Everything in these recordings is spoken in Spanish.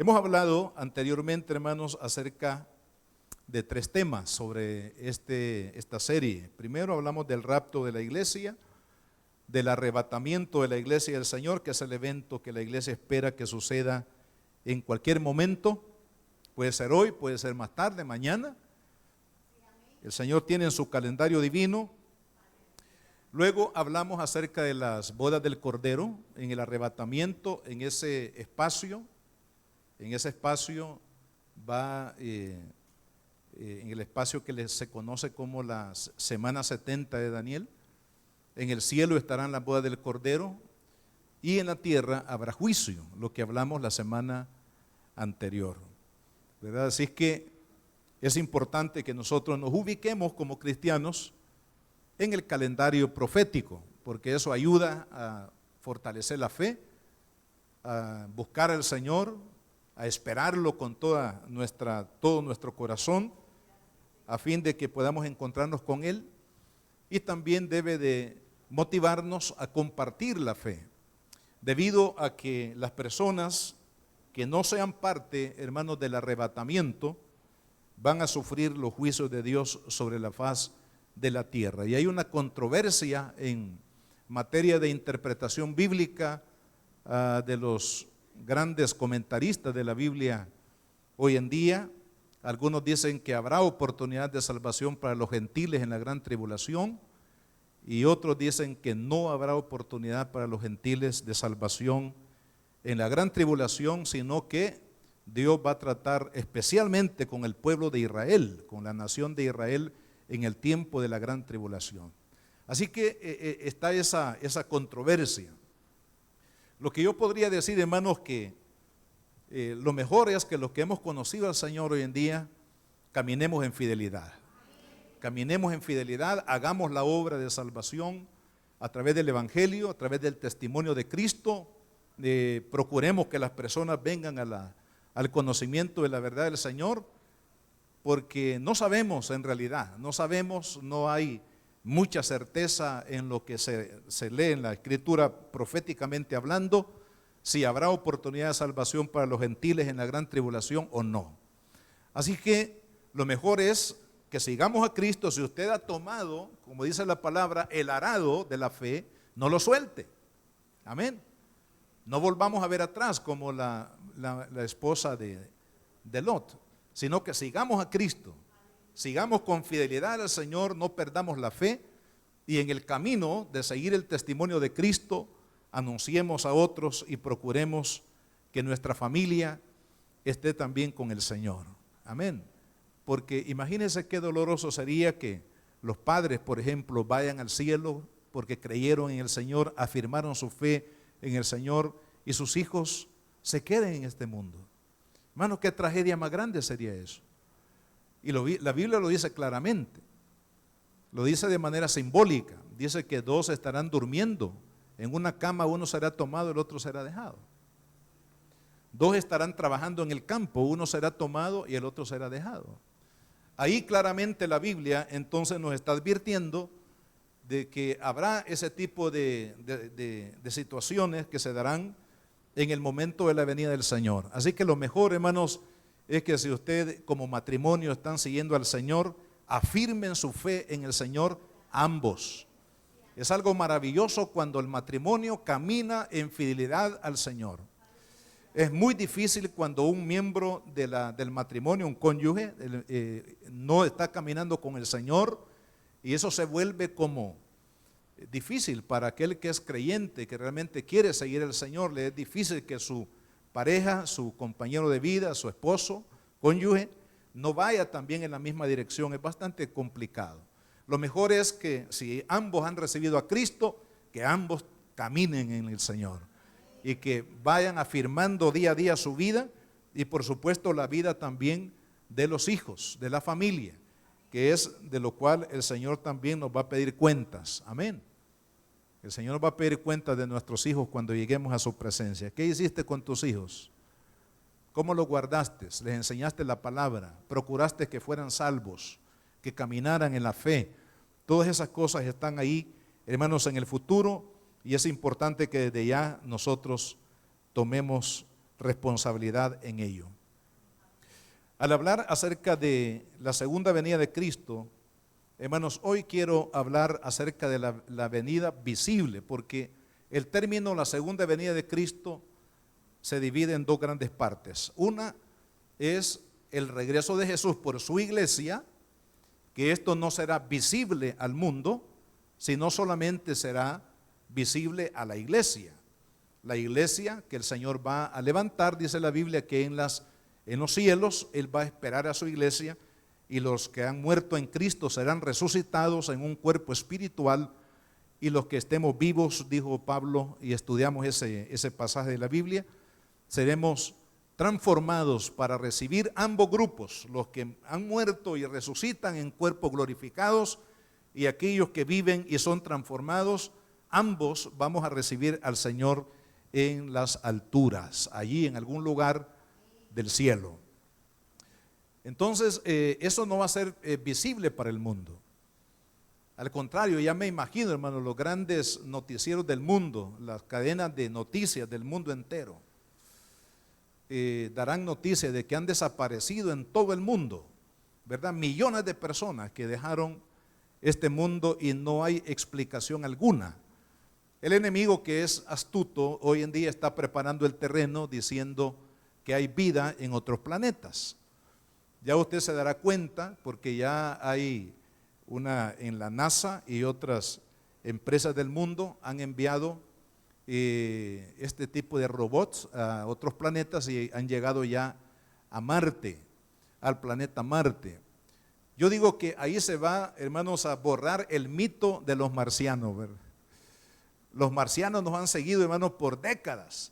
Hemos hablado anteriormente, hermanos, acerca de tres temas sobre esta serie. Primero hablamos del rapto de la iglesia, del arrebatamiento de la iglesia del Señor, que es el evento que la iglesia espera que suceda en cualquier momento. Puede ser hoy, puede ser más tarde, mañana. El Señor tiene en su calendario divino. Luego hablamos acerca de las bodas del Cordero, en el arrebatamiento, en ese espacio va, en el espacio que se conoce como la semana 70 de Daniel. En el cielo estarán las bodas del Cordero y en la tierra habrá juicio, lo que hablamos la semana anterior, ¿verdad? Así que es importante que nosotros nos ubiquemos como cristianos en el calendario profético, porque eso ayuda a fortalecer la fe, a buscar al Señor, a esperarlo con todo nuestro corazón, a fin de que podamos encontrarnos con Él, y también debe de motivarnos a compartir la fe, debido a que las personas que no sean parte, hermanos, del arrebatamiento, van a sufrir los juicios de Dios sobre la faz de la tierra. Y hay una controversia en materia de interpretación bíblica de los grandes comentaristas de la Biblia hoy en día. Algunos dicen que habrá oportunidad de salvación para los gentiles en la gran tribulación, y otros dicen que no habrá oportunidad para los gentiles de salvación en la gran tribulación, sino que Dios va a tratar especialmente con el pueblo de Israel, con la nación de Israel en el tiempo de la gran tribulación. Así que está esa controversia. Lo que yo podría decir, hermanos, que lo mejor es que los que hemos conocido al Señor hoy en día caminemos en fidelidad. Caminemos en fidelidad, hagamos la obra de salvación a través del Evangelio, a través del testimonio de Cristo. Procuremos que las personas vengan al conocimiento de la verdad del Señor, porque no sabemos en realidad, no hay mucha certeza en lo que se lee en la Escritura proféticamente hablando, si habrá oportunidad de salvación para los gentiles en la gran tribulación o no. Así que lo mejor es que sigamos a Cristo. Si usted ha tomado, como dice la palabra, el arado de la fe, no lo suelte. Amén. No volvamos a ver atrás como la esposa de Lot, sino que sigamos a Cristo, sigamos con fidelidad al Señor, no perdamos la fe, y en el camino de seguir el testimonio de Cristo, anunciemos a otros y procuremos que nuestra familia esté también con el Señor. Amén. Porque imagínense qué doloroso sería que los padres, por ejemplo, vayan al cielo porque creyeron en el Señor, afirmaron su fe en el Señor, y sus hijos se queden en este mundo. Hermano, qué tragedia más grande sería eso. Y la Biblia lo dice claramente, lo dice de manera simbólica. Dice que dos estarán durmiendo en una cama, uno será tomado, el otro será dejado. Dos estarán trabajando en el campo, uno será tomado y el otro será dejado. Ahí claramente la Biblia entonces nos está advirtiendo de que habrá ese tipo de situaciones que se darán en el momento de la venida del Señor. Así que lo mejor, hermanos, es que si usted como matrimonio están siguiendo al Señor, afirmen su fe en el Señor ambos. Es algo maravilloso cuando el matrimonio camina en fidelidad al Señor. Es muy difícil cuando un miembro del matrimonio, un cónyuge, no está caminando con el Señor, y eso se vuelve como difícil para aquel que es creyente, que realmente quiere seguir al Señor. Le es difícil que su pareja, su compañero de vida, su esposo, cónyuge, no vaya también en la misma dirección. Es bastante complicado. Lo mejor es que si ambos han recibido a Cristo, que ambos caminen en el Señor y que vayan afirmando día a día su vida, y por supuesto la vida también de los hijos, de la familia, que es de lo cual el Señor también nos va a pedir cuentas. Amén. El Señor nos va a pedir cuentas de nuestros hijos cuando lleguemos a su presencia. ¿Qué hiciste con tus hijos? ¿Cómo los guardaste? ¿Les enseñaste la palabra? ¿Procuraste que fueran salvos? ¿Que caminaran en la fe? Todas esas cosas están ahí, hermanos, en el futuro, y es importante que desde ya nosotros tomemos responsabilidad en ello. Al hablar acerca de la segunda venida de Cristo, hermanos, hoy quiero hablar acerca de la venida visible, porque el término la segunda venida de Cristo se divide en dos grandes partes. Una es el regreso de Jesús por su iglesia, que esto no será visible al mundo, sino solamente será visible a la iglesia. La iglesia que el Señor va a levantar, dice la Biblia, que en los cielos Él va a esperar a su iglesia, y los que han muerto en Cristo serán resucitados en un cuerpo espiritual, y los que estemos vivos, dijo Pablo, y estudiamos ese pasaje de la Biblia, seremos transformados para recibir ambos grupos, los que han muerto y resucitan en cuerpos glorificados, y aquellos que viven y son transformados. Ambos vamos a recibir al Señor en las alturas, allí en algún lugar del cielo. Entonces, eso no va a ser visible para el mundo. Al contrario, ya me imagino, hermanos, los grandes noticieros del mundo, las cadenas de noticias del mundo entero, darán noticias de que han desaparecido en todo el mundo, ¿verdad? Millones de personas que dejaron este mundo y no hay explicación alguna. El enemigo, que es astuto, hoy en día está preparando el terreno diciendo que hay vida en otros planetas. Ya usted se dará cuenta, porque ya hay en la NASA y otras empresas del mundo han enviado este tipo de robots a otros planetas y han llegado ya a Marte, al planeta Marte. Yo digo que ahí se va, hermanos, a borrar el mito de los marcianos, ¿verdad? Los marcianos nos han seguido, hermanos, por décadas,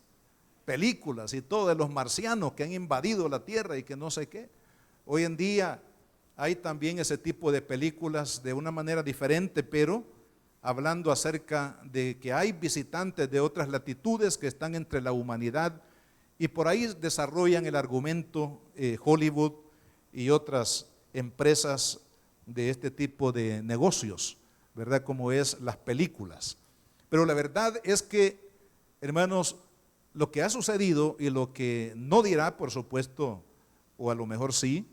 películas y todo de los marcianos que han invadido la tierra y que no sé qué. Hoy en día hay también ese tipo de películas de una manera diferente, pero hablando acerca de que hay visitantes de otras latitudes que están entre la humanidad, y por ahí desarrollan el argumento Hollywood y otras empresas de este tipo de negocios, ¿verdad? Como es las películas. Pero la verdad es que, hermanos, lo que ha sucedido y lo que no dirá, por supuesto, o a lo mejor sí,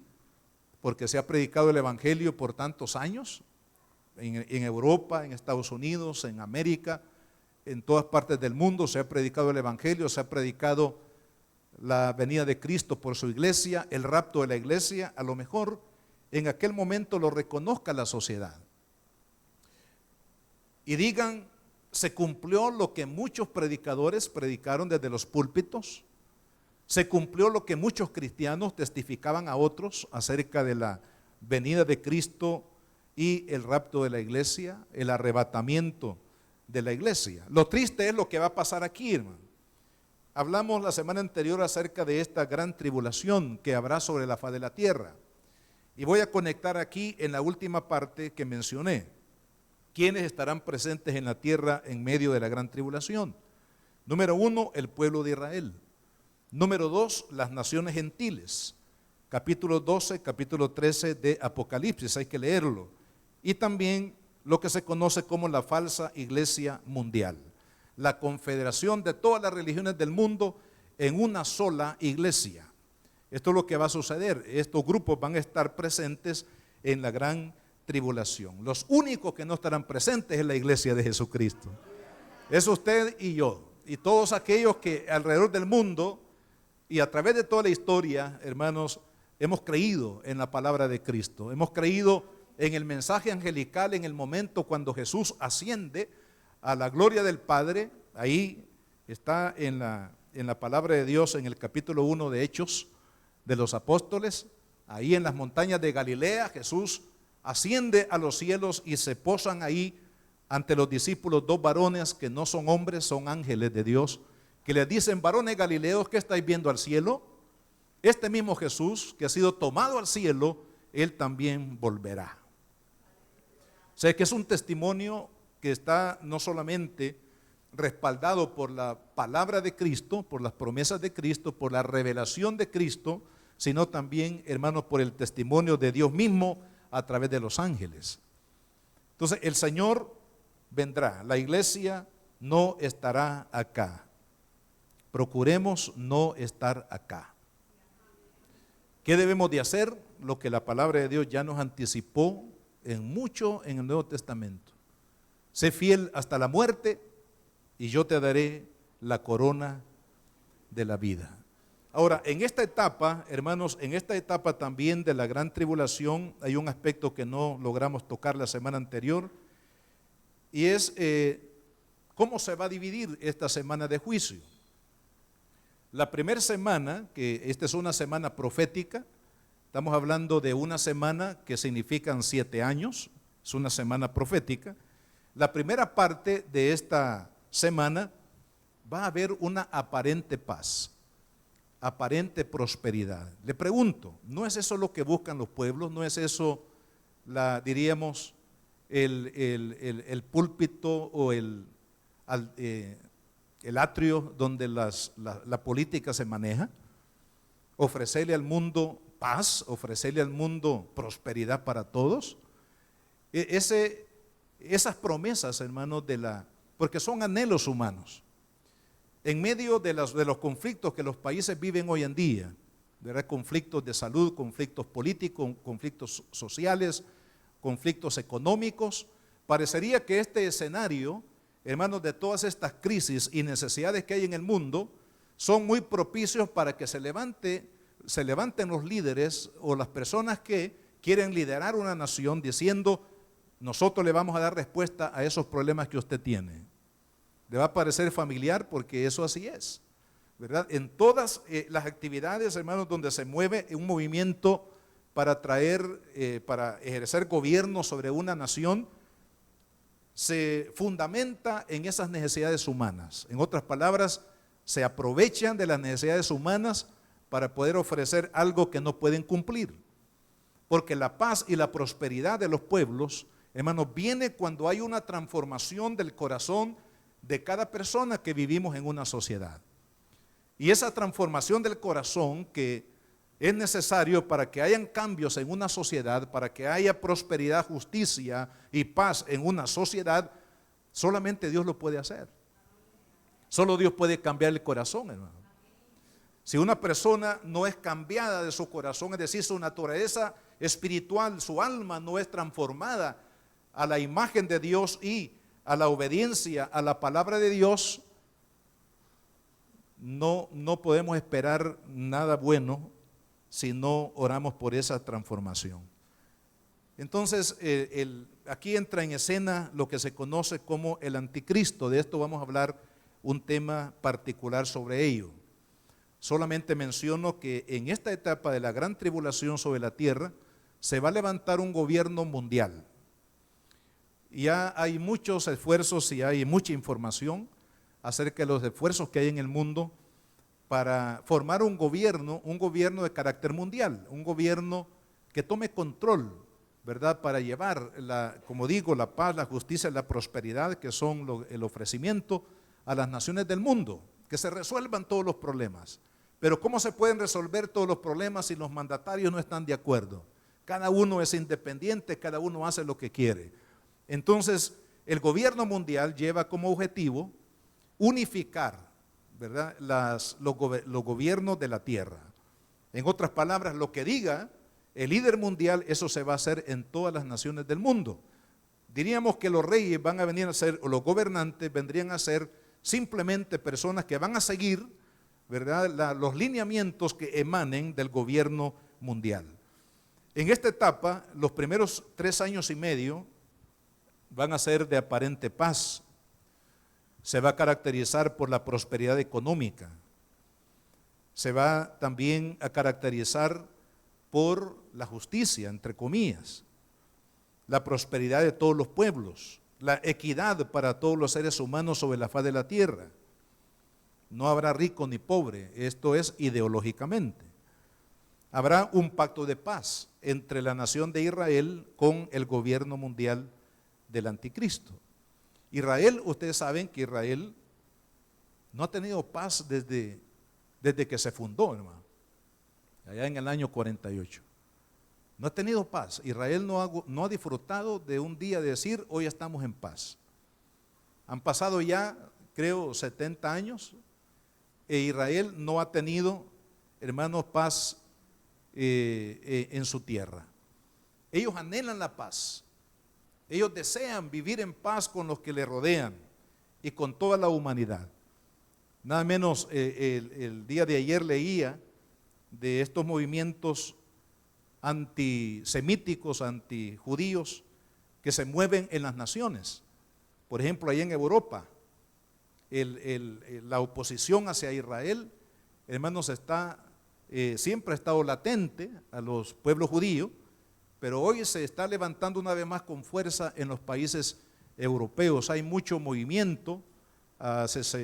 porque se ha predicado el evangelio por tantos años, en Europa, en Estados Unidos, en América, en todas partes del mundo se ha predicado el evangelio, se ha predicado la venida de Cristo por su iglesia, el rapto de la iglesia. A lo mejor en aquel momento lo reconozca la sociedad y digan: se cumplió lo que muchos predicadores predicaron desde los púlpitos, se cumplió lo que muchos cristianos testificaban a otros acerca de la venida de Cristo y el rapto de la iglesia, el arrebatamiento de la iglesia. Lo triste es lo que va a pasar aquí, hermano. Hablamos la semana anterior acerca de esta gran tribulación que habrá sobre la faz de la tierra, y voy a conectar aquí en la última parte que mencioné. ¿Quiénes estarán presentes en la tierra en medio de la gran tribulación? Número 1, el pueblo de Israel. Número 2, las naciones gentiles. Capítulo 12, capítulo 13 de Apocalipsis, hay que leerlo. Y también lo que se conoce como la falsa iglesia mundial, la confederación de todas las religiones del mundo en una sola iglesia. Esto es lo que va a suceder. Estos grupos van a estar presentes en la gran tribulación. Los únicos que no estarán presentes es la iglesia de Jesucristo. Es usted y yo, y todos aquellos que alrededor del mundo y a través de toda la historia, hermanos, hemos creído en la palabra de Cristo. Hemos creído en el mensaje angelical en el momento cuando Jesús asciende a la gloria del Padre. Ahí está en la palabra de Dios, en el capítulo 1 de Hechos de los Apóstoles. Ahí en las montañas de Galilea, Jesús asciende a los cielos y se posan ahí ante los discípulos dos varones que no son hombres, son ángeles de Dios, que les dicen: varones galileos, ¿qué estáis viendo al cielo? Este mismo Jesús que ha sido tomado al cielo, Él también volverá. O sea que es un testimonio que está no solamente respaldado por la palabra de Cristo, por las promesas de Cristo, por la revelación de Cristo, sino también, hermanos, por el testimonio de Dios mismo a través de los ángeles. Entonces el Señor vendrá, la iglesia no estará acá. procuremos no estar acá. ¿Qué debemos de hacer? Lo que la palabra de Dios ya nos anticipó en mucho en el Nuevo Testamento. Sé fiel hasta la muerte y yo te daré la corona de la vida. Ahora, en esta etapa, hermanos, en esta etapa también de la gran tribulación, hay un aspecto que no logramos tocar la semana anterior, y es cómo se va a dividir esta semana de juicio. La primera semana, que esta es una semana profética, estamos hablando de una semana que significan 7 años, es una semana profética. La primera parte de esta semana va a haber una aparente paz, aparente prosperidad. Le pregunto, ¿no es eso lo que buscan los pueblos? ¿No es eso, diríamos, el púlpito o el atrio donde la política se maneja? Ofrecerle al mundo paz, ofrecerle al mundo prosperidad para todos. Esas promesas, hermanos, porque son anhelos humanos. En medio de los conflictos que los países viven hoy en día, ¿verdad? Conflictos de salud, conflictos políticos, conflictos sociales, conflictos económicos, parecería que este escenario, hermanos, de todas estas crisis y necesidades que hay en el mundo, son muy propicios para que se levanten los líderes o las personas que quieren liderar una nación diciendo: nosotros le vamos a dar respuesta a esos problemas que usted tiene. Le va a parecer familiar porque eso así es, ¿verdad? En todas las actividades, hermanos, donde se mueve un movimiento para para ejercer gobierno sobre una nación, se fundamenta en esas necesidades humanas. En otras palabras, se aprovechan de las necesidades humanas para poder ofrecer algo que no pueden cumplir. Porque la paz y la prosperidad de los pueblos, hermanos, viene cuando hay una transformación del corazón de cada persona que vivimos en una sociedad. Y esa transformación del corazón que es necesario para que hayan cambios en una sociedad, para que haya prosperidad, justicia y paz en una sociedad, solamente Dios lo puede hacer. Solo Dios puede cambiar el corazón, hermano. Si una persona no es cambiada de su corazón, es decir, su naturaleza espiritual, su alma no es transformada a la imagen de Dios y a la obediencia a la palabra de Dios, no podemos esperar nada bueno si no oramos por esa transformación. Entonces, aquí entra en escena lo que se conoce como el anticristo. De esto vamos a hablar un tema particular sobre ello. Solamente menciono que en esta etapa de la gran tribulación sobre la tierra se va a levantar un gobierno mundial. Ya hay muchos esfuerzos y hay mucha información acerca de los esfuerzos que hay en el mundo para formar un gobierno de carácter mundial, un gobierno que tome control, ¿verdad? Para llevar, como digo, la paz, la justicia y la prosperidad, que son el ofrecimiento a las naciones del mundo, que se resuelvan todos los problemas. Pero ¿cómo se pueden resolver todos los problemas si los mandatarios no están de acuerdo? Cada uno es independiente, cada uno hace lo que quiere. Entonces, el gobierno mundial lleva como objetivo unificar, ¿verdad?, los gobiernos de la tierra. En otras palabras, lo que diga el líder mundial, eso se va a hacer en todas las naciones del mundo. Diríamos que los reyes van a venir a ser, o los gobernantes vendrían a ser simplemente personas que van a seguir, ¿verdad?, los lineamientos que emanen del gobierno mundial. En esta etapa, los primeros 3 años y medio van a ser de aparente paz. Se va a caracterizar por la prosperidad económica. Se va también a caracterizar por la justicia, entre comillas, la prosperidad de todos los pueblos, la equidad para todos los seres humanos sobre la faz de la tierra. No habrá rico ni pobre, esto es ideológicamente. Habrá un pacto de paz entre la nación de Israel con el gobierno mundial del anticristo. Israel, ustedes saben que Israel no ha tenido paz desde que se fundó, hermano, allá en el año 48. No ha tenido paz. Israel no ha disfrutado de un día de decir, hoy estamos en paz. Han pasado ya, creo, 70 años Israel no ha tenido, hermanos, paz en su tierra. Ellos anhelan la paz. Ellos desean vivir en paz con los que le rodean y con toda la humanidad. Nada menos el día de ayer leía de estos movimientos antisemíticos, antijudíos, que se mueven en las naciones. Por ejemplo, ahí en Europa, la oposición hacia Israel, hermanos, siempre ha estado latente a los pueblos judíos, pero hoy se está levantando una vez más con fuerza en los países europeos. Hay mucho movimiento.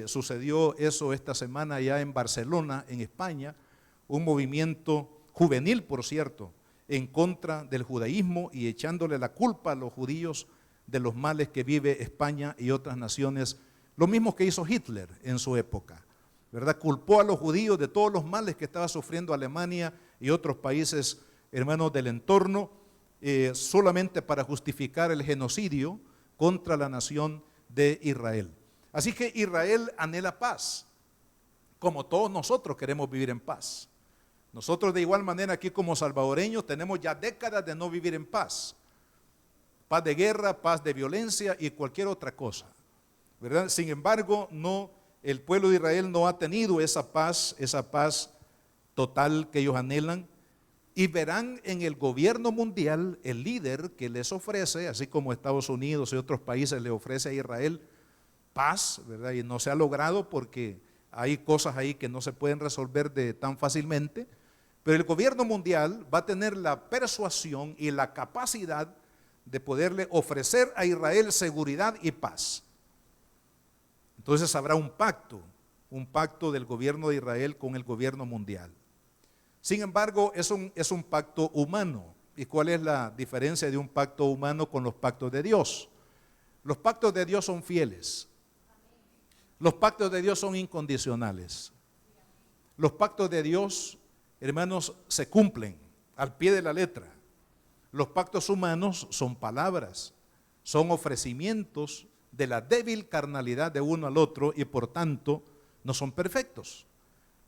Sucedió eso esta semana ya en Barcelona, en España, un movimiento juvenil, por cierto, en contra del judaísmo y echándole la culpa a los judíos de los males que vive España y otras naciones, lo mismo que hizo Hitler en su época, ¿verdad? Culpó a los judíos de todos los males que estaba sufriendo Alemania y otros países, hermanos, del entorno, solamente para justificar el genocidio contra la nación de Israel. Así que Israel anhela paz, como todos nosotros queremos vivir en paz. Nosotros de igual manera aquí como salvadoreños tenemos ya décadas de no vivir en paz. Paz de guerra, paz de violencia y cualquier otra cosa, ¿verdad? Sin embargo, el pueblo de Israel no ha tenido esa paz total que ellos anhelan, y verán en el gobierno mundial el líder que les ofrece, así como Estados Unidos y otros países le ofrece a Israel paz, ¿verdad? Y no se ha logrado porque hay cosas ahí que no se pueden resolver tan fácilmente, pero el gobierno mundial va a tener la persuasión y la capacidad de poderle ofrecer a Israel seguridad y paz. Entonces habrá un pacto del gobierno de Israel con el gobierno mundial. Sin embargo, es un pacto humano. ¿Y cuál es la diferencia de un pacto humano con los pactos de Dios? Los pactos de Dios son fieles. Los pactos de Dios son incondicionales. Los pactos de Dios, hermanos, se cumplen al pie de la letra. Los pactos humanos son palabras, son ofrecimientos de la débil carnalidad de uno al otro y por tanto no son perfectos.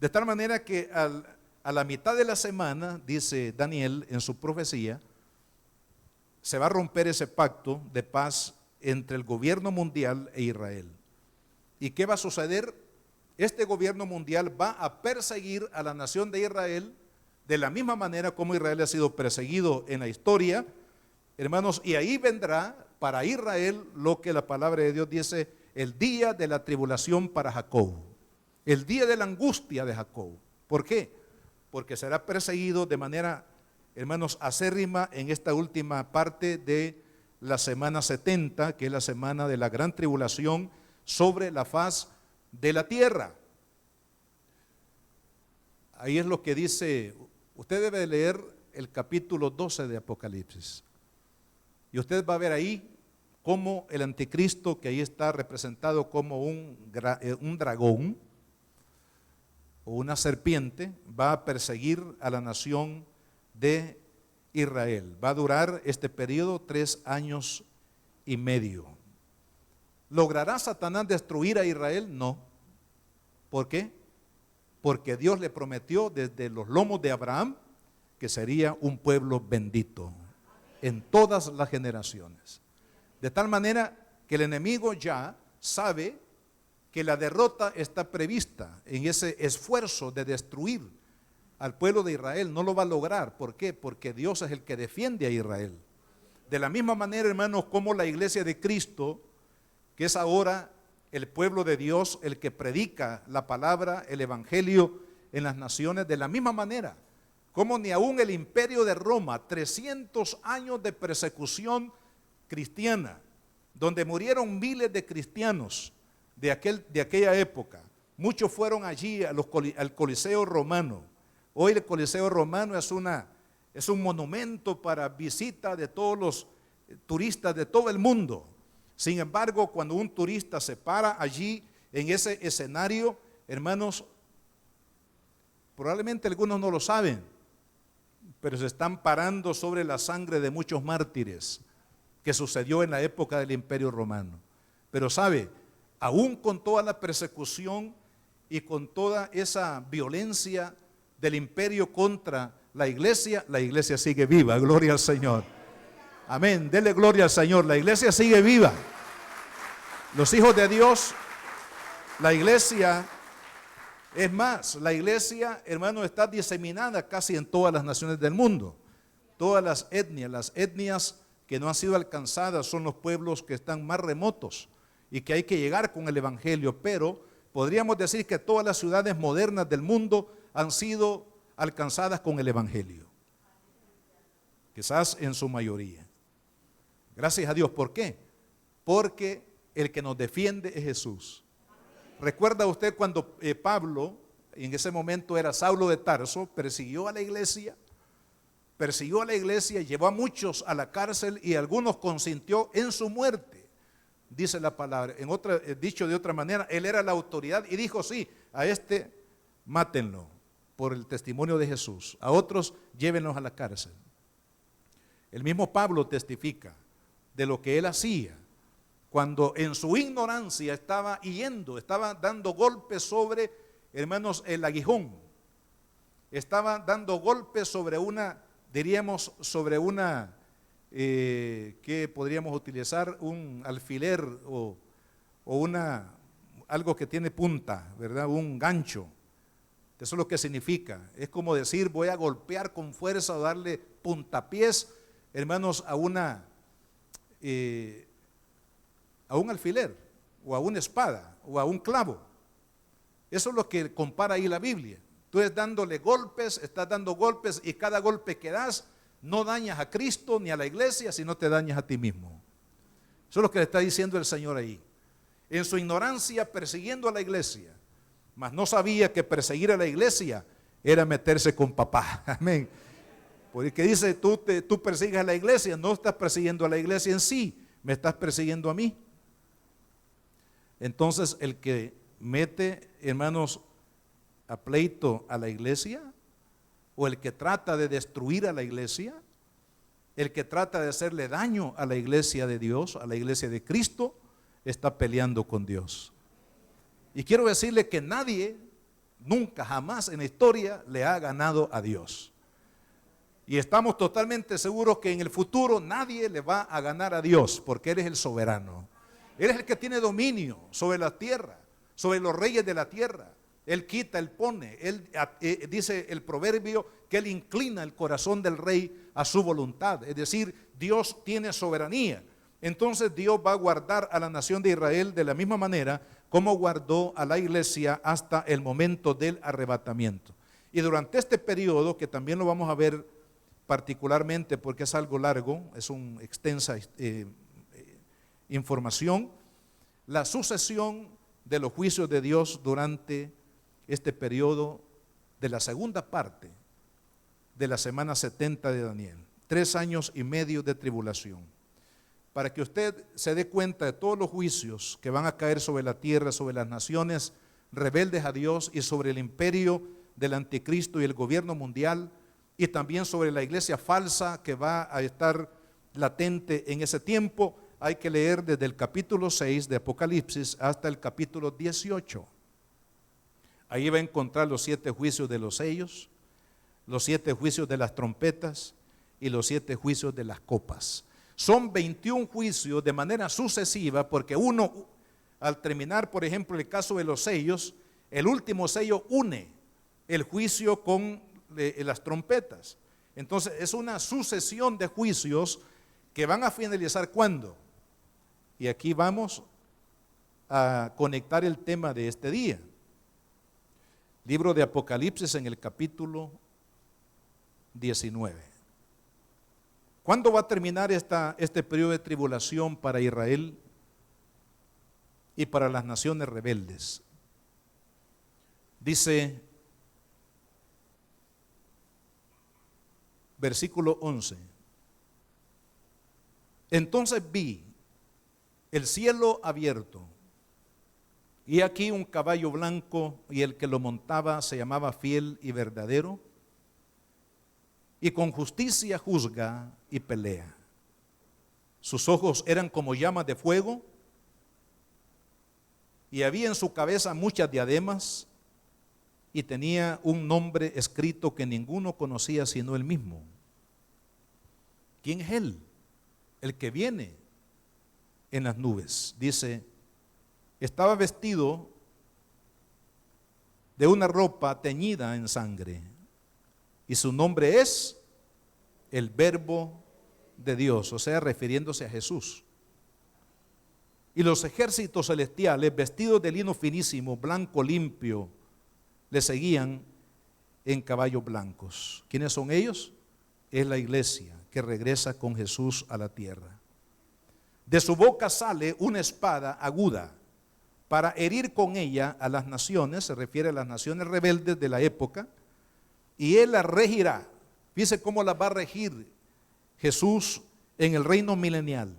De tal manera que a la mitad de la semana, dice Daniel en su profecía, se va a romper ese pacto de paz entre el gobierno mundial e Israel. ¿Y qué va a suceder? Este gobierno mundial va a perseguir a la nación de Israel de la misma manera como Israel ha sido perseguido en la historia, hermanos, y ahí vendrá para Israel lo que la palabra de Dios dice, el día de la tribulación para Jacob, el día de la angustia de Jacob. ¿Por qué? Porque será perseguido de manera, hermanos, acérrima en esta última parte de la semana 70, que es la semana de la gran tribulación sobre la faz de la tierra. Ahí es lo que dice, usted debe leer el capítulo 12 de Apocalipsis. Y usted va a ver ahí cómo el anticristo, que ahí está representado como un dragón o una serpiente, va a perseguir a la nación de Israel. Va a durar este periodo 3 años y medio. ¿Logrará Satanás destruir a Israel? No. ¿Por qué? Porque Dios le prometió desde los lomos de Abraham que sería un pueblo bendito en todas las generaciones. De tal manera que el enemigo ya sabe que la derrota está prevista en ese esfuerzo de destruir al pueblo de Israel. No lo va a lograr. ¿Por qué? Porque Dios es el que defiende a Israel. De la misma manera, hermanos, como la iglesia de Cristo, que es ahora el pueblo de Dios, el que predica la palabra, el evangelio en las naciones, de la misma manera, como ni aún el imperio de Roma, 300 años de persecución cristiana, donde murieron miles de cristianos de aquella época. Muchos fueron allí al Coliseo Romano. Hoy el Coliseo Romano es un monumento para visita de todos los turistas de todo el mundo. Sin embargo, cuando un turista se para allí en ese escenario, hermanos, probablemente algunos no lo saben, pero se están parando sobre la sangre de muchos mártires que sucedió en la época del Imperio Romano. Pero sabe, aún con toda la persecución y con toda esa violencia del imperio contra la iglesia sigue viva. Gloria al Señor. Amén. Dele gloria al Señor. La iglesia sigue viva. Los hijos de Dios, la iglesia, es más, la iglesia, hermano, está diseminada casi en todas las naciones del mundo. Todas las etnias que no han sido alcanzadas son los pueblos que están más remotos y que hay que llegar con el evangelio, pero podríamos decir que todas las ciudades modernas del mundo han sido alcanzadas con el evangelio, quizás en su mayoría. Gracias a Dios. ¿Por qué? Porque el que nos defiende es Jesús. ¿Recuerda usted cuando Pablo, en ese momento era Saulo de Tarso, persiguió a la iglesia, llevó a muchos a la cárcel y algunos consintió en su muerte? Dice la palabra, dicho de otra manera, él era la autoridad y dijo: sí, a este mátenlo por el testimonio de Jesús, a otros llévenlos a la cárcel. El mismo Pablo testifica de lo que él hacía cuando en su ignorancia estaba dando golpes sobre, hermanos, el aguijón, estaba dando golpes sobre ¿qué podríamos utilizar? Un alfiler o algo que tiene punta, ¿verdad? Un gancho. Eso es lo que significa. Es como decir: voy a golpear con fuerza o darle puntapiés, hermanos, a un alfiler o a una espada o a un clavo. Eso es lo que compara ahí la Biblia. Tú estás dando golpes y cada golpe que das no dañas a Cristo ni a la iglesia, sino te dañas a ti mismo. Eso es lo que le está diciendo el Señor ahí. En su ignorancia persiguiendo a la iglesia, mas no sabía que perseguir a la iglesia era meterse con papá. Amén. Porque dice: tú persigues a la iglesia, no estás persiguiendo a la iglesia en sí, me estás persiguiendo a mí. Entonces, el que mete, hermanos, a pleito a la iglesia, o el que trata de destruir a la iglesia, el que trata de hacerle daño a la iglesia de Dios, a la iglesia de Cristo, está peleando con Dios. Y quiero decirle que nadie, nunca, jamás en la historia le ha ganado a Dios. Y estamos totalmente seguros que en el futuro nadie le va a ganar a Dios, porque Él es el soberano. Él es el que tiene dominio sobre la tierra, sobre los reyes de la tierra. Él quita, Él pone. Dice el proverbio que Él inclina el corazón del rey a su voluntad. Es decir, Dios tiene soberanía. Entonces Dios va a guardar a la nación de Israel de la misma manera como guardó a la iglesia hasta el momento del arrebatamiento. Y durante este periodo, que también lo vamos a ver particularmente porque es algo largo, es una extensa información, la sucesión de los juicios de Dios durante este periodo de la segunda parte de la semana 70 de Daniel, 3 años y medio de tribulación, para que usted se dé cuenta de todos los juicios que van a caer sobre la tierra, sobre las naciones rebeldes a Dios y sobre el imperio del anticristo y el gobierno mundial, y también sobre la iglesia falsa que va a estar latente en ese tiempo. Hay que leer desde el capítulo 6 de Apocalipsis hasta el capítulo 18. Ahí va a encontrar los 7 juicios de los sellos, los 7 juicios de las trompetas y los 7 juicios de las copas. Son 21 juicios de manera sucesiva, porque uno, al terminar, por ejemplo, el caso de los sellos, el último sello une el juicio con las trompetas. Entonces es una sucesión de juicios que van a finalizar ¿cuándo? Y aquí vamos a conectar el tema de este día. Libro de Apocalipsis en el capítulo 19. ¿Cuándo va a terminar este periodo de tribulación para Israel y para las naciones rebeldes? Dice versículo 11: entonces vi el cielo abierto, y aquí un caballo blanco, y el que lo montaba se llamaba Fiel y Verdadero, y con justicia juzga y pelea. Sus ojos eran como llamas de fuego, y había en su cabeza muchas diademas, y tenía un nombre escrito que ninguno conocía sino él mismo. ¿Quién es él? El que viene en las nubes. Dice, estaba vestido de una ropa teñida en sangre, y su nombre es el Verbo de Dios, o sea, refiriéndose a Jesús. Y los ejércitos celestiales, vestidos de lino finísimo, blanco limpio, le seguían en caballos blancos. ¿Quiénes son ellos? Es la iglesia que regresa con Jesús a la tierra. De su boca sale una espada aguda para herir con ella a las naciones, se refiere a las naciones rebeldes de la época, y él las regirá. Fíjese cómo las va a regir Jesús en el reino milenial.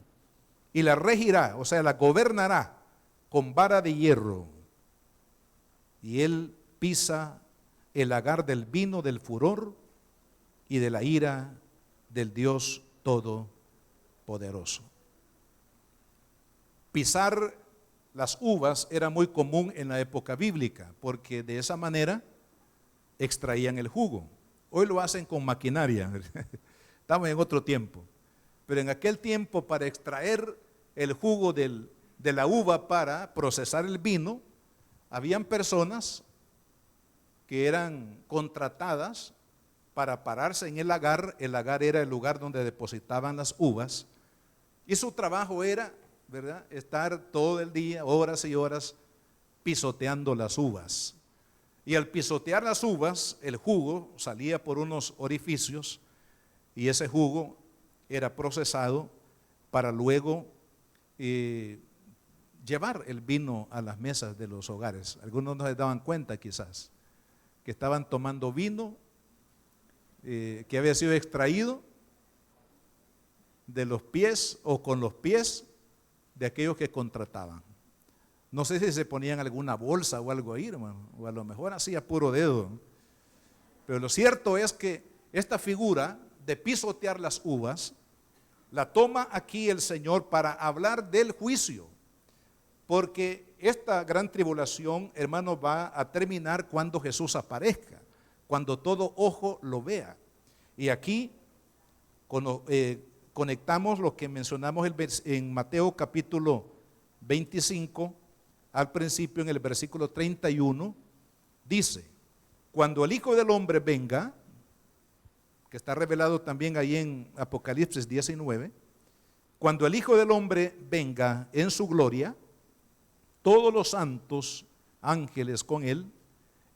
Y la regirá, o sea, la gobernará con vara de hierro. Y él pisa el lagar del vino del furor y de la ira del Dios Todopoderoso. Pisar las uvas era muy común en la época bíblica, porque de esa manera extraían el jugo. Hoy lo hacen con maquinaria, estamos en otro tiempo. Pero en aquel tiempo, para extraer el jugo de la uva para procesar el vino, habían personas que eran contratadas para pararse en el lagar. El lagar era el lugar donde depositaban las uvas, y su trabajo era, ¿verdad?, estar todo el día, horas y horas, pisoteando las uvas. Y al pisotear las uvas, el jugo salía por unos orificios, y ese jugo era procesado para luego llevar el vino a las mesas de los hogares. Algunos no se daban cuenta quizás que estaban tomando vino que había sido extraído de los pies o con los pies de aquellos que contrataban. No sé si se ponían alguna bolsa o algo ahí, hermano, o a lo mejor así a puro dedo. Pero lo cierto es que esta figura de pisotear las uvas la toma aquí el Señor para hablar del juicio, porque esta gran tribulación, hermano, va a terminar cuando Jesús aparezca, cuando todo ojo lo vea. Y aquí conectamos lo que mencionamos en Mateo capítulo 25, al principio en el versículo 31, dice, cuando el Hijo del Hombre venga, que está revelado también ahí en Apocalipsis 19, cuando el Hijo del Hombre venga en su gloria, todos los santos ángeles con él,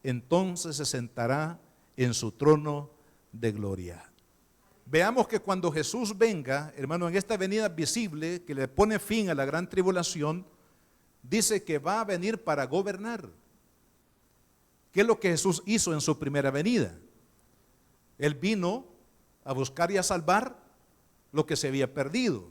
entonces se sentará en su trono de gloria. Veamos que cuando Jesús venga, hermano, en esta venida visible que le pone fin a la gran tribulación, dice que va a venir para gobernar. ¿Qué es lo que Jesús hizo en su primera venida? Él vino a buscar y a salvar lo que se había perdido.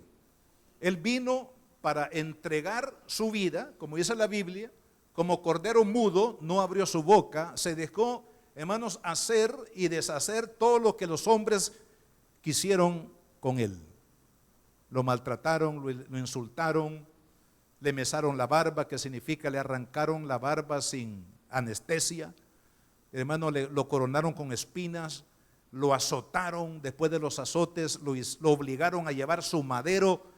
Él vino para entregar su vida, como dice la Biblia, como cordero mudo, no abrió su boca, se dejó, hermanos, hacer y deshacer todo lo que los hombres quisieron con él. Lo maltrataron, lo insultaron, le mesaron la barba, que significa le arrancaron la barba sin anestesia. Hermano, lo coronaron con espinas, lo azotaron. Después de los azotes lo obligaron a llevar su madero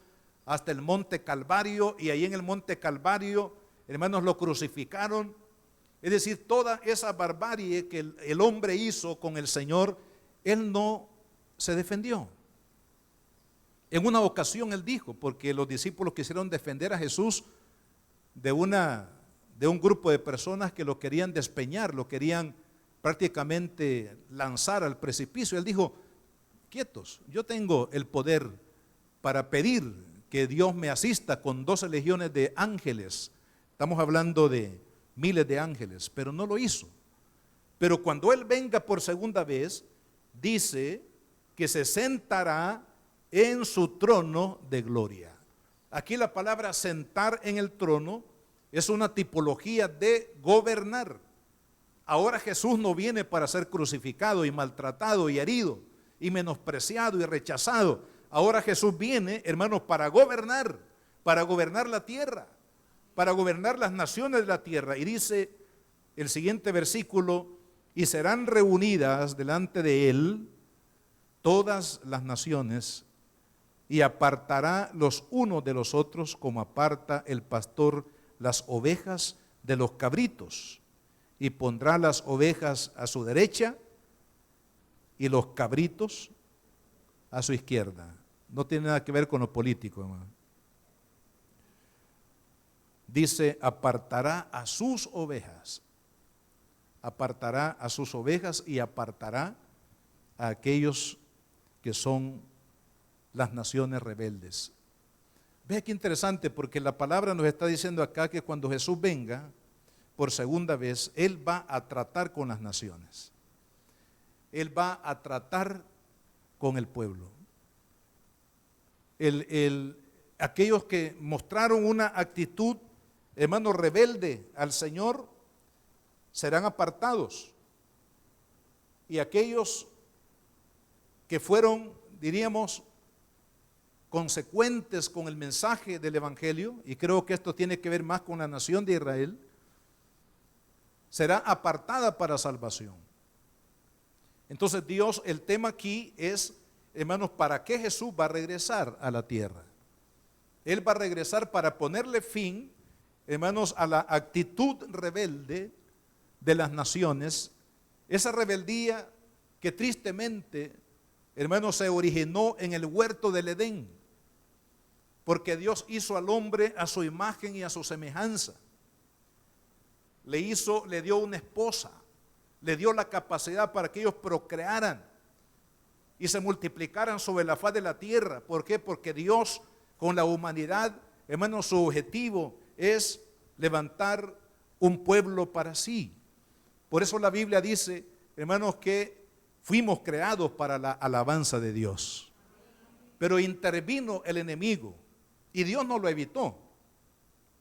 hasta el monte Calvario, y ahí en el monte Calvario, hermanos, lo crucificaron. Es decir, toda esa barbarie que el hombre hizo con el Señor, él no se defendió. En una ocasión él dijo, porque los discípulos quisieron defender a Jesús de un grupo de personas que lo querían despeñar, lo querían prácticamente lanzar al precipicio. Él dijo, quietos, yo tengo el poder para pedir que Dios me asista con 12 legiones de ángeles. Estamos hablando de miles de ángeles, pero no lo hizo. Pero cuando Él venga por segunda vez, dice que se sentará en su trono de gloria. Aquí la palabra sentar en el trono es una tipología de gobernar. Ahora Jesús no viene para ser crucificado y maltratado y herido y menospreciado y rechazado. Ahora Jesús viene, hermanos, para gobernar la tierra, para gobernar las naciones de la tierra. Y dice el siguiente versículo, y serán reunidas delante de él todas las naciones, y apartará los unos de los otros como aparta el pastor las ovejas de los cabritos, y pondrá las ovejas a su derecha y los cabritos a su izquierda. No tiene nada que ver con lo político, hermano. Dice, apartará a sus ovejas y apartará a aquellos que son las naciones rebeldes. Ve qué interesante, porque la palabra nos está diciendo acá que cuando Jesús venga por segunda vez, Él va a tratar con las naciones. Él va a tratar con el pueblo. Aquellos que mostraron una actitud, hermano, rebelde al Señor, serán apartados. Y aquellos que fueron, diríamos, consecuentes con el mensaje del Evangelio, y creo que esto tiene que ver más con la nación de Israel, será apartada para salvación. Entonces Dios, el tema aquí es, hermanos, ¿para qué Jesús va a regresar a la tierra? Él va a regresar para ponerle fin, hermanos, a la actitud rebelde de las naciones, esa rebeldía que tristemente, hermanos, se originó en el huerto del Edén, porque Dios hizo al hombre a su imagen y a su semejanza. Le dio una esposa, le dio la capacidad para que ellos procrearan y se multiplicaran sobre la faz de la tierra. ¿Por qué? Porque Dios con la humanidad, hermanos, su objetivo es levantar un pueblo para sí. Por eso la Biblia dice, hermanos, que fuimos creados para la alabanza de Dios. Pero intervino el enemigo y Dios no lo evitó,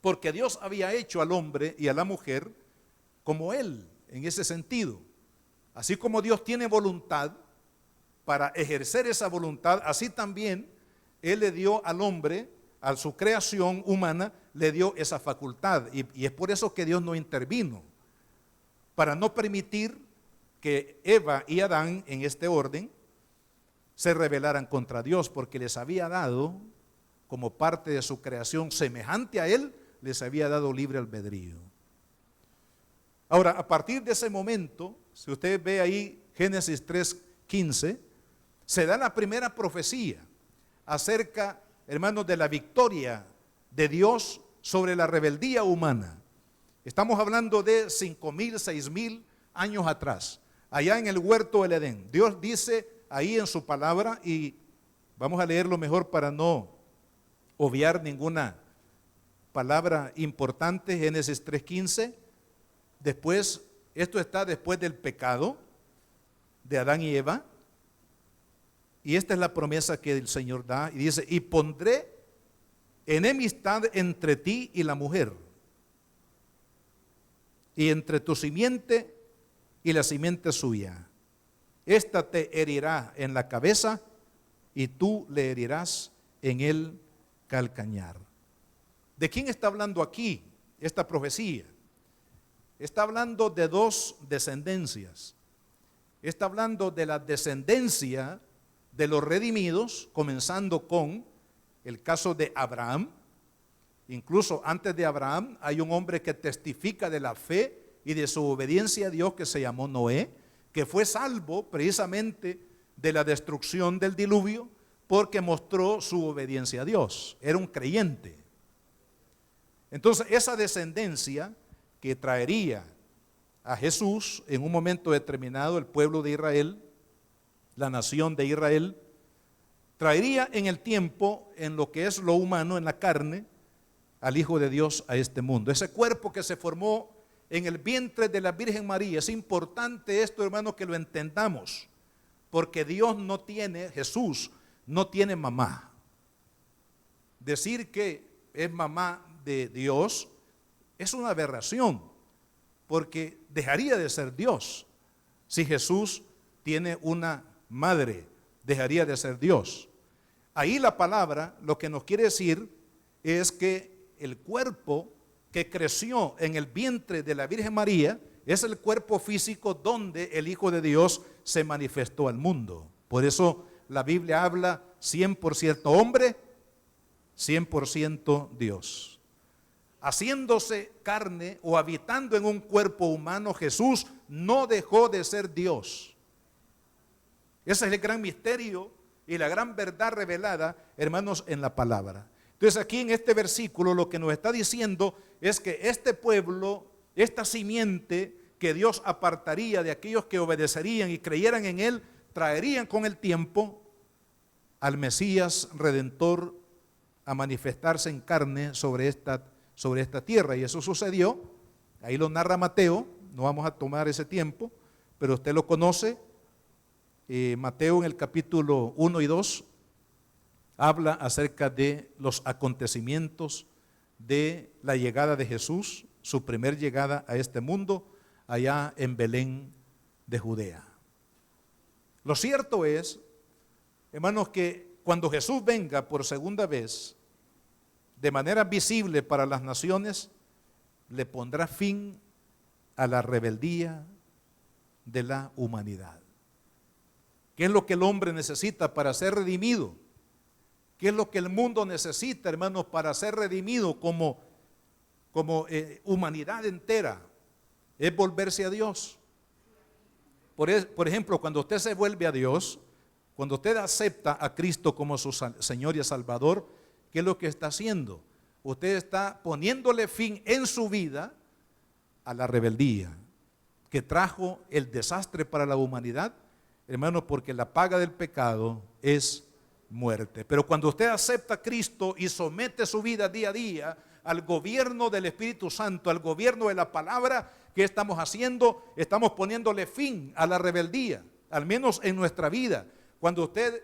porque Dios había hecho al hombre y a la mujer como Él, en ese sentido. Así como Dios tiene voluntad para ejercer esa voluntad, así también Él le dio al hombre, a su creación humana, le dio esa facultad. Y es por eso que Dios no intervino, para no permitir que Eva y Adán, en este orden, se rebelaran contra Dios, porque les había dado, como parte de su creación semejante a Él, les había dado libre albedrío. Ahora, a partir de ese momento, si usted ve ahí Génesis 3:15, se da la primera profecía acerca, hermanos, de la victoria de Dios sobre la rebeldía humana. Estamos hablando de 5,000, 6,000 años atrás, allá en el huerto del Edén. Dios dice ahí en su palabra, y vamos a leerlo mejor para no obviar ninguna palabra importante. Génesis 3:15. Después, esto está después del pecado de Adán y Eva, y esta es la promesa que el Señor da, y dice, y pondré enemistad entre ti y la mujer, y entre tu simiente y la simiente suya. Esta te herirá en la cabeza y tú le herirás en el calcañar. ¿De quién está hablando aquí esta profecía? Está hablando de dos descendencias. Está hablando de la descendencia de los redimidos, comenzando con el caso de Abraham. Incluso antes de Abraham hay un hombre que testifica de la fe y de su obediencia a Dios, que se llamó Noé, que fue salvo precisamente de la destrucción del diluvio porque mostró su obediencia a Dios. Era un creyente. Entonces, esa descendencia que traería a Jesús en un momento determinado, el pueblo de Israel, la nación de Israel, traería en el tiempo, en lo que es lo humano, en la carne, al Hijo de Dios a este mundo. Ese cuerpo que se formó en el vientre de la Virgen María. Es importante esto, hermano, que lo entendamos, porque Dios no tiene, Jesús no tiene mamá. Decir que es mamá de Dios es una aberración, porque dejaría de ser Dios. Si Jesús tiene una madre, dejaría de ser Dios. Ahí la palabra lo que nos quiere decir es que el cuerpo que creció en el vientre de la Virgen María es el cuerpo físico donde el Hijo de Dios se manifestó al mundo. Por eso la Biblia habla 100% hombre, 100% Dios. Haciéndose carne o habitando en un cuerpo humano, Jesús no dejó de ser Dios. Ese es el gran misterio y la gran verdad revelada, hermanos, en la palabra. Entonces aquí en este versículo lo que nos está diciendo es que este pueblo, esta simiente que Dios apartaría de aquellos que obedecerían y creyeran en Él, traerían con el tiempo al Mesías Redentor a manifestarse en carne sobre esta tierra. Y eso sucedió, ahí lo narra Mateo, no vamos a tomar ese tiempo, pero usted lo conoce. Mateo en el capítulo 1 y 2 habla acerca de los acontecimientos de la llegada de Jesús, su primer llegada a este mundo, allá en Belén de Judea. Lo cierto es, hermanos, que cuando Jesús venga por segunda vez, de manera visible para las naciones, le pondrá fin a la rebeldía de la humanidad. ¿Qué es lo que el hombre necesita para ser redimido? ¿Qué es lo que el mundo necesita, hermanos, para ser redimido como humanidad entera? Es volverse a Dios. Por ejemplo, cuando usted se vuelve a Dios, cuando usted acepta a Cristo como su Señor y Salvador, ¿qué es lo que está haciendo? Usted está poniéndole fin en su vida a la rebeldía que trajo el desastre para la humanidad, hermano, porque la paga del pecado es muerte. Pero cuando usted acepta a Cristo y somete su vida día a día al gobierno del Espíritu Santo, al gobierno de la palabra, ¿qué estamos haciendo? Estamos poniéndole fin a la rebeldía, al menos en nuestra vida. Cuando usted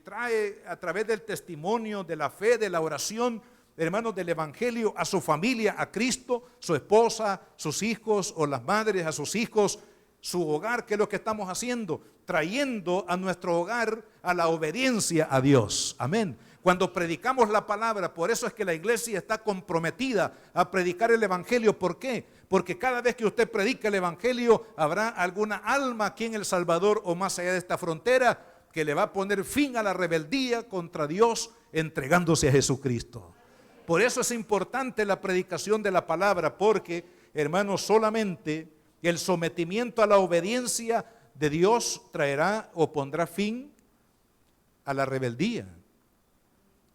trae a través del testimonio, de la fe, de la oración, hermanos, del evangelio a su familia, a Cristo, su esposa, sus hijos o las madres a sus hijos, su hogar, ¿qué es lo que estamos haciendo? Trayendo a nuestro hogar a la obediencia a Dios. Amén. Cuando predicamos la palabra, por eso es que la iglesia está comprometida a predicar el evangelio. ¿Por qué? Porque cada vez que usted predica el evangelio, habrá alguna alma aquí en El Salvador o más allá de esta frontera que le va a poner fin a la rebeldía contra Dios, entregándose a Jesucristo. Por eso es importante la predicación de la palabra, porque, hermanos, solamente el sometimiento a la obediencia de Dios traerá o pondrá fin a la rebeldía.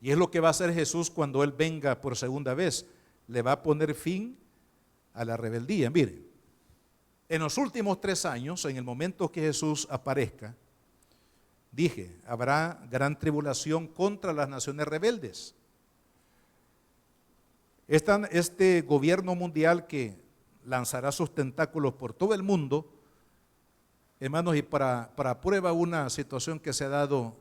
Y es lo que va a hacer Jesús cuando Él venga por segunda vez. Le va a poner fin a la rebeldía. Mire, en los últimos 3 años, en el momento que Jesús aparezca, dije, habrá gran tribulación contra las naciones rebeldes. Este gobierno mundial que lanzará sus tentáculos por todo el mundo, hermanos, y para prueba una situación que se ha dado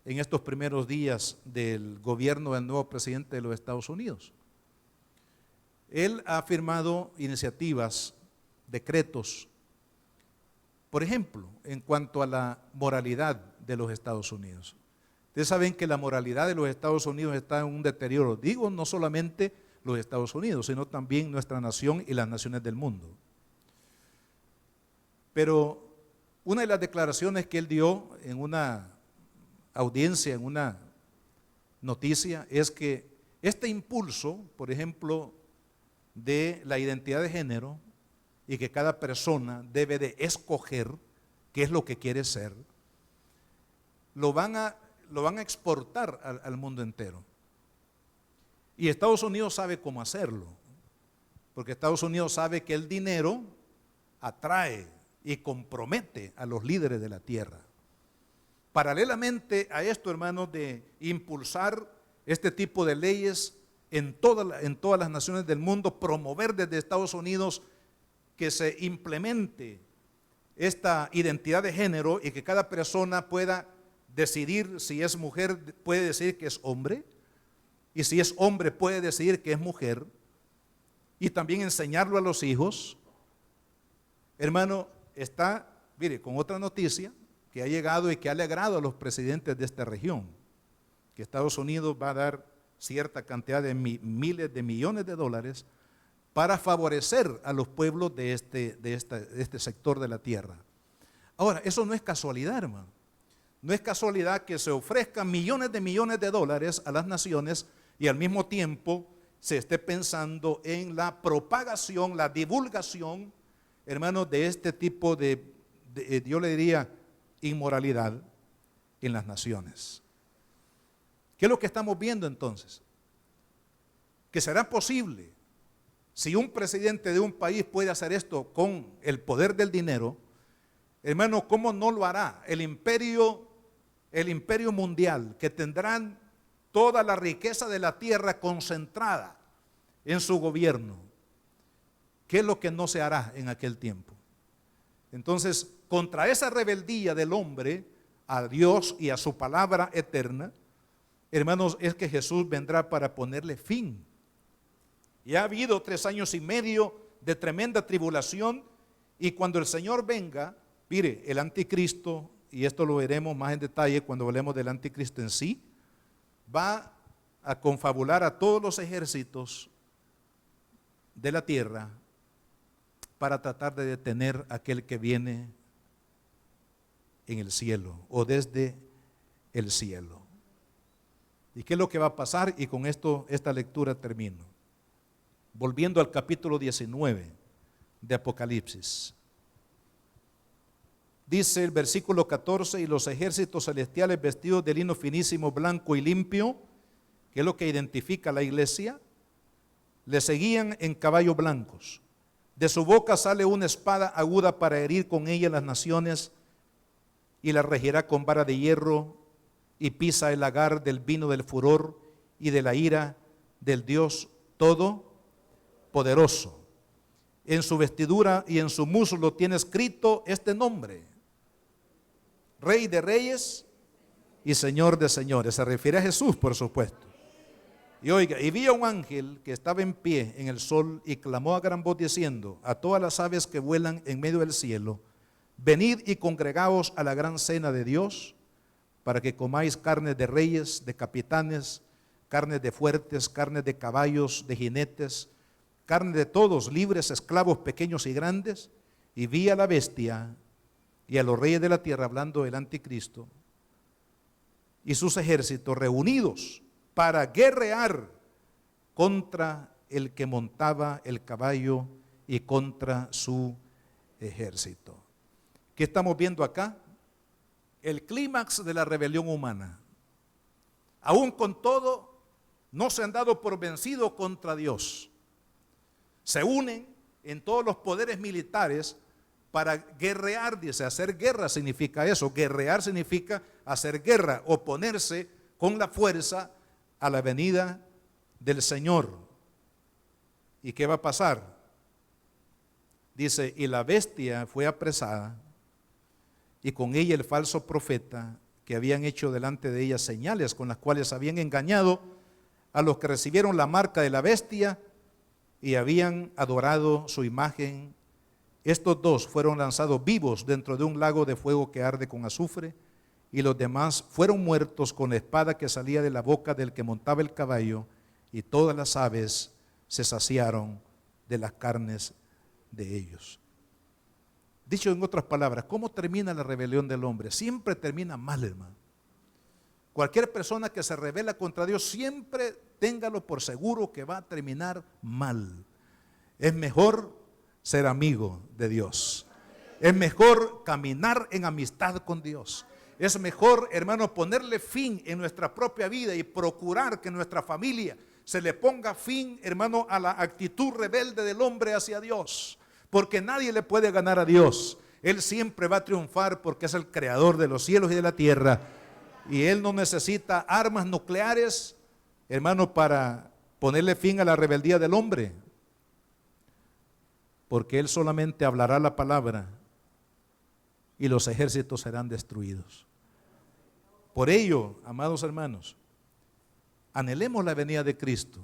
en estos primeros días del gobierno del nuevo presidente de los Estados Unidos. Él ha firmado iniciativas, decretos, por ejemplo, en cuanto a la moralidad de los Estados Unidos. Ustedes saben que la moralidad de los Estados Unidos está en un deterioro. Digo, no solamente los Estados Unidos, sino también nuestra nación y las naciones del mundo. Pero una de las declaraciones que él dio en una audiencia, en una noticia, es que este impulso, por ejemplo, de la identidad de género y que cada persona debe de escoger qué es lo que quiere ser, lo van a exportar al mundo entero. Y Estados Unidos sabe cómo hacerlo, porque Estados Unidos sabe que el dinero atrae y compromete a los líderes de la tierra. Paralelamente a esto, hermanos, de impulsar este tipo de leyes en todas las naciones del mundo, promover desde Estados Unidos que se implemente esta identidad de género y que cada persona pueda decidir si es mujer, puede decidir que es hombre, y si es hombre puede decidir que es mujer, y también enseñarlo a los hijos. Hermano, está, mire, con otra noticia que ha llegado y que ha alegrado a los presidentes de esta región, que Estados Unidos va a dar cierta cantidad de miles de millones de dólares para favorecer a los pueblos de este sector de la tierra. Ahora, eso no es casualidad, hermano. No es casualidad que se ofrezcan millones de dólares a las naciones y al mismo tiempo se esté pensando en la propagación, la divulgación, hermanos, de este tipo de yo le diría, inmoralidad en las naciones. ¿Qué es lo que estamos viendo entonces? Que será posible, si un presidente de un país puede hacer esto con el poder del dinero, hermano, ¿cómo no lo hará el imperio mundial, que tendrán toda la riqueza de la tierra concentrada en su gobierno? ¿Qué es lo que no se hará en aquel tiempo? Entonces, contra esa rebeldía del hombre a Dios y a su palabra eterna, hermanos, es que Jesús vendrá para ponerle fin. Y ha habido 3 años y medio de tremenda tribulación, y cuando el Señor venga, mire, el anticristo, y esto lo veremos más en detalle cuando hablemos del anticristo en sí, va a confabular a todos los ejércitos de la tierra para tratar de detener a aquel que viene en el cielo o desde el cielo. ¿Y qué es lo que va a pasar? Y con esto, esta lectura termino. Volviendo al capítulo 19 de Apocalipsis. Dice el versículo 14: y los ejércitos celestiales vestidos de lino finísimo, blanco y limpio, que es lo que identifica a la iglesia, le seguían en caballos blancos. De su boca sale una espada aguda para herir con ella las naciones, y la regirá con vara de hierro, y pisa el lagar del vino del furor y de la ira del Dios Todopoderoso. En su vestidura y en su muslo tiene escrito este nombre: Rey de Reyes y Señor de Señores. Se refiere a Jesús, por supuesto. Y oiga, y vi a un ángel que estaba en pie en el sol y clamó a gran voz diciendo a todas las aves que vuelan en medio del cielo: venid y congregaos a la gran cena de Dios, para que comáis carnes de reyes, de capitanes, carnes de fuertes, carnes de caballos, de jinetes, carne de todos, libres, esclavos, pequeños y grandes. Y vi a la bestia y a los reyes de la tierra, hablando del anticristo, y sus ejércitos reunidos para guerrear contra el que montaba el caballo y contra su ejército. ¿Qué estamos viendo acá? El clímax de la rebelión humana. Aún con todo, no se han dado por vencidos contra Dios. Se unen en todos los poderes militares para guerrear, dice. Hacer guerra significa eso. Guerrear significa hacer guerra, oponerse con la fuerza a la venida del Señor. ¿Y qué va a pasar? Dice: y la bestia fue apresada, y con ella el falso profeta, que habían hecho delante de ella señales con las cuales habían engañado a los que recibieron la marca de la bestia y habían adorado su imagen. Estos dos fueron lanzados vivos dentro de un lago de fuego que arde con azufre, y los demás fueron muertos con la espada que salía de la boca del que montaba el caballo, y todas las aves se saciaron de las carnes de ellos. Dicho en otras palabras, ¿cómo termina la rebelión del hombre? Siempre termina mal, hermano. Cualquier persona que se rebela contra Dios, siempre téngalo por seguro que va a terminar mal. Es mejor ser amigo de Dios. Es mejor caminar en amistad con Dios. Es mejor, hermano, ponerle fin en nuestra propia vida y procurar que en nuestra familia se le ponga fin, hermano, a la actitud rebelde del hombre hacia Dios. Porque nadie le puede ganar a Dios. Él siempre va a triunfar porque es el creador de los cielos y de la tierra. Y Él no necesita armas nucleares, hermano, para ponerle fin a la rebeldía del hombre. Porque Él solamente hablará la palabra y los ejércitos serán destruidos. Por ello, amados hermanos, anhelemos la venida de Cristo,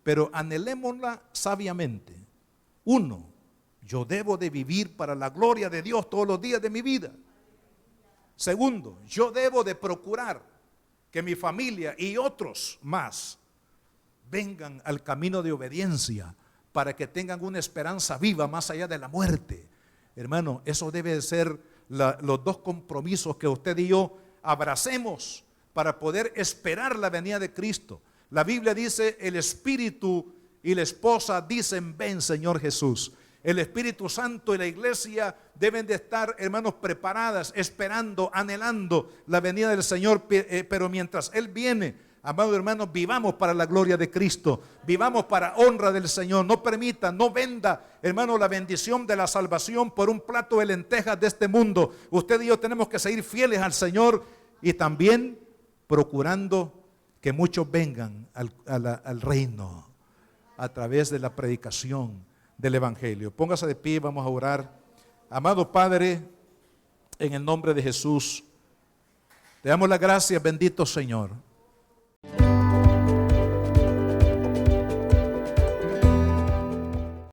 pero anhelémosla sabiamente. 1, yo debo de vivir para la gloria de Dios todos los días de mi vida. 2, yo debo de procurar que mi familia y otros más vengan al camino de obediencia para que tengan una esperanza viva más allá de la muerte. Hermano, eso debe de ser los dos compromisos que usted y yo abracemos para poder esperar la venida de Cristo. La Biblia dice, el Espíritu y la esposa dicen, ven Señor Jesús. El Espíritu Santo y la iglesia deben de estar, hermanos, preparadas, esperando, anhelando la venida del Señor. Pero mientras Él viene, amados hermanos, vivamos para la gloria de Cristo, vivamos para honra del Señor. No permita, no venda, hermano, la bendición de la salvación por un plato de lentejas de este mundo. Usted y yo tenemos que seguir fieles al Señor y también procurando que muchos vengan al reino a través de la predicación del Evangelio. Póngase de pie, vamos a orar. Amado Padre, en el nombre de Jesús, te damos las gracias, bendito Señor.